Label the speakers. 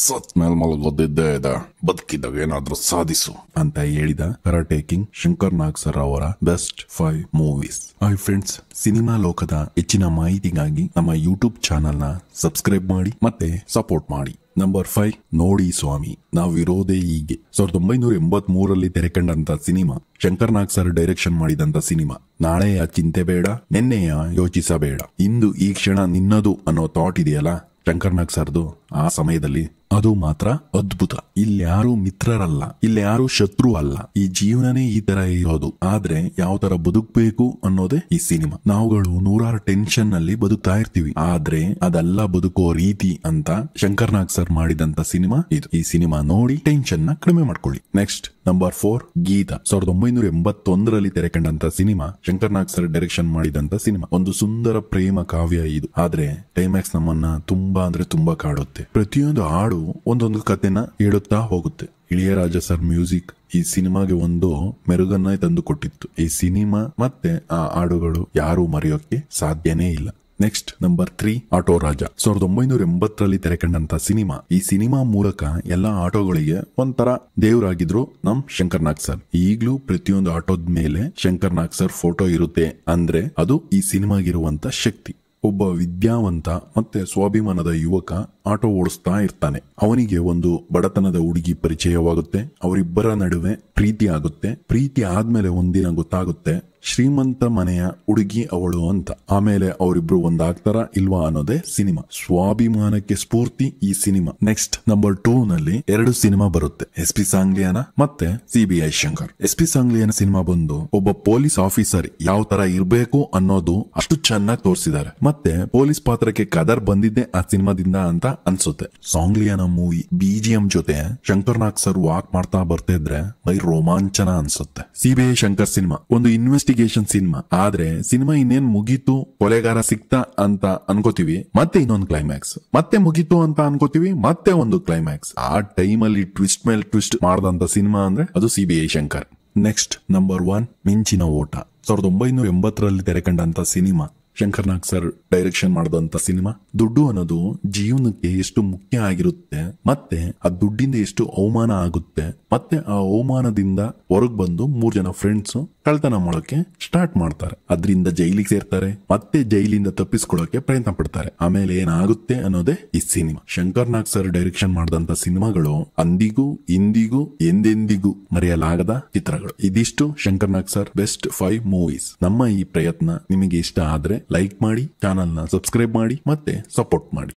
Speaker 1: ಸತ್ ಮೇಲ್ ಮಲಗೋದಿದ್ದೇ ಇದೆ, ಬದುಕಿದಾಗ ಏನಾದ್ರೂ ಸಾಧಿಸು ಅಂತ ಹೇಳಿದ karate king Shankar Nag sir ಅವರ best 5 movies. Hi friends, cinema ಲೋಕದ ಹೆಚ್ಚಿನ ಮಾಹಿತಿಗಾಗಿ ನಮ್ಮ ಯೂಟ್ಯೂಬ್ ಚಾನೆಲ್ ನ ಸಬ್ಸ್ಕ್ರೈಬ್ ಮಾಡಿ ಮತ್ತೆ ಸಪೋರ್ಟ್ ಮಾಡಿ. ನಂಬರ್ 5, ನೋಡಿ ಸ್ವಾಮಿ ನಾವಿರೋದೇ ಹೀಗೆ. 1983ರಲ್ಲಿ ತೆರೆಕಂಡಂತ cinema, Shankar Nag sir direction ಮಾಡಿದಂತ ಸಿನಿಮಾ. ನಾಳೆಯ ಚಿಂತೆ ಬೇಡ, ನಿನ್ನೆಯ ಯೋಚಿಸಬೇಡ, ಇಂದು ಈ ಕ್ಷಣ ನಿನ್ನದು ಅನ್ನೋ ಥಾಟ್ ಇದೆಯಲ್ಲ ಶಂಕರ್ ನಾಗ್ ಸರ್ದು, ಆ ಸಮಯದಲ್ಲಿ ಅದು ಮಾತ್ರ ಅದ್ಭುತ. ಇಲ್ಲಿ ಯಾರು ಮಿತ್ರರಲ್ಲ, ಇಲ್ಲಿ ಯಾರು ಶತ್ರು ಅಲ್ಲ, ಈ ಜೀವನನೇ ಈ ತರ ಇರೋದು. ಆದ್ರೆ ಯಾವ ತರ ಬದುಕಬೇಕು ಅನ್ನೋದೇ ಈ ಸಿನಿಮಾ. ನಾವುಗಳು ನೂರಾರು ಟೆನ್ಷನ್ ನಲ್ಲಿ ಬದುಕ್ತಾ ಇರ್ತೀವಿ, ಆದ್ರೆ ಅದೆಲ್ಲ ಬದುಕೋ ರೀತಿ ಅಂತ ಶಂಕರ್ ನಾಗ್ ಸರ್ ಮಾಡಿದಂತ ಸಿನಿಮಾ ಇದು. ಈ ಸಿನಿಮಾ ನೋಡಿ ಟೆನ್ಷನ್ ನ ಕಡಿಮೆ ಮಾಡ್ಕೊಳ್ಳಿ. Next number 4, Geetha. 1981ರಲ್ಲಿ ತೆರೆಕಂಡಂತ cinema, Shankar Nag sir direction ಮಾಡಿದಂತ ಸಿನಿಮಾ. ಒಂದು ಸುಂದರ ಪ್ರೇಮ ಕಾವ್ಯ ಇದು. ಆದ್ರೆ ಕ್ಲೈಮ್ಯಾಕ್ಸ್ ನಮ್ಮನ್ನ ತುಂಬಾ ಅಂದ್ರೆ ತುಂಬಾ ಕಾಡುತ್ತೆ. ಪ್ರತಿಯೊಂದು ಹಾಡು ಒಂದೊಂದು ಕಥೆನ ಹೇಳುತ್ತಾ ಹೋಗುತ್ತೆ. ಇಳಿಯರಾಜ ಸರ್ ಮ್ಯೂಸಿಕ್ ಈ ಸಿನಿಮಾಗೆ ಒಂದು ಮೆರುಗನ್ನ ತಂದು ಕೊಟ್ಟಿತ್ತು. ಈ ಸಿನಿಮಾ ಮತ್ತೆ ಆ ಹಾಡುಗಳು ಯಾರು ಮರೆಯೋಕೆ ಸಾಧ್ಯನೇ ಇಲ್ಲ. ನೆಕ್ಸ್ಟ್ ನಂಬರ್ 3, ಆಟೋ ರಾಜ. 1980ರಲ್ಲಿ ತೆರೆಕಂಡಂತ ಸಿನಿಮಾ. ಈ ಸಿನಿಮಾ ಮೂಲಕ ಎಲ್ಲಾ ಆಟೋಗಳಿಗೆ ಒಂಥರ ದೇವರಾಗಿದ್ರು ನಮ್ ಶಂಕರ್ ನಾಗ್ ಸರ್. ಈಗ್ಲೂ ಪ್ರತಿಯೊಂದು ಆಟೋದ ಮೇಲೆ ಶಂಕರ್ ನಾಗ್ ಸರ್ ಫೋಟೋ ಇರುತ್ತೆ ಅಂದ್ರೆ ಅದು ಈ ಸಿನಿಮಾಗಿರುವಂತ ಶಕ್ತಿ. ಒಬ್ಬ ವಿದ್ಯಾವಂತ ಮತ್ತೆ ಸ್ವಾಭಿಮಾನದ ಯುವಕ ಆಟೋ ಓಡಿಸ್ತಾ ಇರ್ತಾನೆ. ಅವನಿಗೆ ಒಂದು ಬಡತನದ ಹುಡುಗಿ ಪರಿಚಯವಾಗುತ್ತೆ. ಅವರಿಬ್ಬರ ನಡುವೆ ಪ್ರೀತಿ ಆಗುತ್ತೆ. ಪ್ರೀತಿ ಆದ್ಮೇಲೆ ಒಂದಿನ ಗೊತ್ತಾಗುತ್ತೆ ಶ್ರೀಮಂತ ಮನೆಯ ಹುಡುಗಿ ಅವಳು ಅಂತ. ಆಮೇಲೆ ಅವರಿಬ್ರು ಒಂದಾಗ್ತಾರ ಇಲ್ವಾ ಅನ್ನೋದೇ ಸಿನಿಮಾ. ಸ್ವಾಭಿಮಾನಕ್ಕೆ ಸ್ಫೂರ್ತಿ ಈ ಸಿನಿಮಾ. ನೆಕ್ಸ್ಟ್ ನಂಬರ್ 2 ನಲ್ಲಿ 2 ಸಿನಿಮಾ ಬರುತ್ತೆ, SP ಸಾಂಗ್ಲಿಯಾನ ಮತ್ತೆ CBI Shankar. SP Sangliana cinema ಬಂದು ಒಬ್ಬ ಪೊಲೀಸ್ ಆಫೀಸರ್ ಯಾವ ತರ ಇರ್ಬೇಕು ಅನ್ನೋದು ಅಷ್ಟು ಚೆನ್ನಾಗಿ ತೋರಿಸಿದ್ದಾರೆ. ಮತ್ತೆ ಪೊಲೀಸ್ ಪಾತ್ರಕ್ಕೆ ಕದರ್ ಬಂದಿದ್ದೆ ಆ ಸಿನಿಮಾದಿಂದ ಅಂತ ಅನ್ಸುತ್ತೆ. ಸಾಂಗ್ಲಿಯಾನ ಮೂವಿ BGM ಜೊತೆ ಶಂಕರ್ ನಾಗ್ ಸರ್ ವಾಕ್ ಮಾಡ್ತಾ ಬರ್ತಿದ್ರೆ ಬೈ ರೋಮಾಂಚನ ಅನ್ಸುತ್ತೆ. CBI ಶಂಕರ್ ಸಿನಿಮಾ ಒಂದು ಇನ್ವೆಸ್ಟಿಗೇಷನ್ ಸಿನಿಮಾ. ಆದ್ರೆ ಸಿನಿಮಾ ಇನ್ನೇನ್ ಮುಗೀತು, ಕೊಲೆಗಾರ ಸಿಕ್ತಾ ಅಂತ ಅನ್ಕೋತೀವಿ, ಮತ್ತೆ ಇನ್ನೊಂದು ಕ್ಲೈಮ್ಯಾಕ್ಸ್, ಮತ್ತೆ ಮುಗೀತು ಅಂತ ಅನ್ಕೋತೀವಿ, ಮತ್ತೆ ಒಂದು ಕ್ಲೈಮ್ಯಾಕ್ಸ್. ಆ ಟೈಮಲ್ಲಿ ಟ್ವಿಸ್ಟ್ ಮೇಲೆ ಟ್ವಿಸ್ಟ್ ಮಾಡದಂತ ಸಿನಿಮಾ ಅಂದ್ರೆ ಅದು CBI ಶಂಕರ್. ನೆಕ್ಸ್ಟ್ ನಂಬರ್ 1, ಮಿಂಚಿನ ಓಟ. 1980ರಲ್ಲಿ ತೆರೆಕಂಡಂತ cinema, Shankar Nag sir direction ಮಾಡಿದಂತ ಸಿನಿಮಾ. ದುಡ್ಡು ಅನ್ನೋದು ಜೀವನಕ್ಕೆ ಎಷ್ಟು ಮುಖ್ಯ ಆಗಿರುತ್ತೆ, ಮತ್ತೆ ಆ ದುಡ್ಡಿಂದ ಎಷ್ಟು ಅವಮಾನ ಆಗುತ್ತೆ, ಮತ್ತೆ ಆ ಅವಮಾನದಿಂದ ಹೊರಗ್ ಬಂದು 3 ಜನ ಫ್ರೆಂಡ್ಸ್ ಕಳ್ತನ ಮಾಡೋಕೆ ಸ್ಟಾರ್ಟ್ ಮಾಡ್ತಾರೆ. ಅದರಿಂದ ಜೈಲಿಗೆ ಸೇರ್ತಾರೆ, ಮತ್ತೆ ಜೈಲಿಂದ ತಪ್ಪಿಸ್ಕೊಳ್ಳೋಕೆ ಪ್ರಯತ್ನ ಪಡ್ತಾರೆ. ಆಮೇಲೆ ಏನಾಗುತ್ತೆ ಅನ್ನೋದೇ ಈ cinema. Shankar Nag sir direction ಮಾಡಿದಂತ ಸಿನಿಮಾಗಳು ಅಂದಿಗೂ ಇಂದಿಗೂ ಎಂದೆಂದಿಗೂ ಮರೆಯಲಾಗದ ಚಿತ್ರಗಳು. ಇದಿಷ್ಟು Shankar Nag sir best 5 movies. ನಮ್ಮ ಈ ಪ್ರಯತ್ನ ನಿಮಗೆ ಇಷ್ಟ ಆದ್ರೆ ಲೈಕ್ ಮಾಡಿ, ಚಾನಲ್ ನ ಸಬ್ಸ್ಕ್ರೈಬ್ ಮಾಡಿ ಮತ್ತೆ ಸಪೋರ್ಟ್ ಮಾಡಿ.